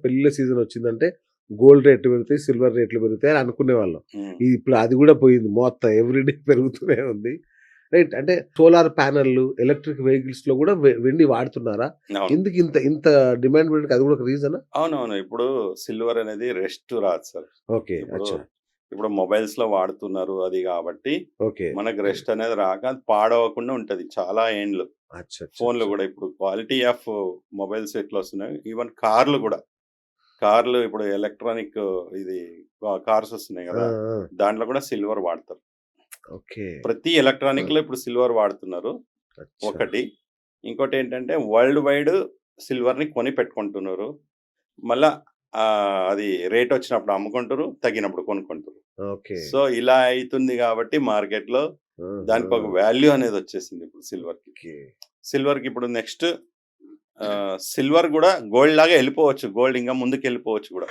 పెళ్ళిళ్ళ సీజన్ వచ్చిందంటే గోల్డ్ రేట్లు పెరుగుతాయి, సిల్వర్ రేట్లు పెరుగుతాయి అని అనుకునేవాళ్ళం. హ్మ్. ఇప్పుడు అది గూడా పోయింది. మొత్తం ఎవ్రీడే పెరుగుతూనే ఉంది. రైట్. అంటే సోలార్ ప్యానెల్‌లు, ఎలక్ట్రిక్ వెహికల్స్‌లో గూడా వెండి వాడుతున్నారా? అవును. ఎందుకు ఇంత ఇంత డిమాండ్ పెరగడానికి అది గూడా ఒక రీజనా? అవునవును. ఇప్పుడు సిల్వర్ అనేది రెస్ట్ రాదు సార్. ఓకే. ఇప్పుడు, అచ్చా! ఇప్పుడు మొబైల్స్‌లో వాడుతున్నారు అది గాబట్టి, ఓకే. మనకు రెస్ట్ అనేది రాక అది పాడవకుండా ఉంటది చాలా ఏండ్లు. ఫోన్‌లు అచ్చచ్చచ్చ! గూడా ఇప్పుడు క్వాలిటీ ఆఫ్ మొబైల్స్ ఎట్లొస్తున్నాయి, ఈవెన్ కార్లు గూడా. కార్లు ఇప్పుడు ఎలక్ట్రానిక్ ఇది కార్స్ వస్తున్నాయి ఆ! గదా! ఆ! దాంట్లో గూడా సిల్వర్ వాడతారు. ఓకే. ప్రతి ఎలక్ట్రానిక్‌లో ఇప్పుడు సిల్వర్ వాడుతున్నారు. అచ్చా! ఒకటి. ఇంకోటేంటంటే వరల్డ్ వైడ్ సిల్వర్‌ని కొని పెట్టుకుంటున్నారు. మళ్ళా అది రేటొచ్చినప్పుడు అమ్ముకుంటురు. తగ్గినప్పుడు కొనుక్కుంటురు. ఓకే. సో, ఇలా అయితుంది గాబట్టి మార్కెట్‌లో దానికొక ఆహా! వాల్యూ అనేదొచ్చేసింది ఇప్పుడు సిల్వర్‌కి. ఓకే. సిల్వర్‌కి ఇప్పుడు నెక్స్ట్ సిల్వర్ గూడా గోల్డ్ లాగా ఎళ్ళిపోవచ్చు. గోల్డ్ ఇంకా ముందుకెళ్ళిపోవచ్చు గూడా.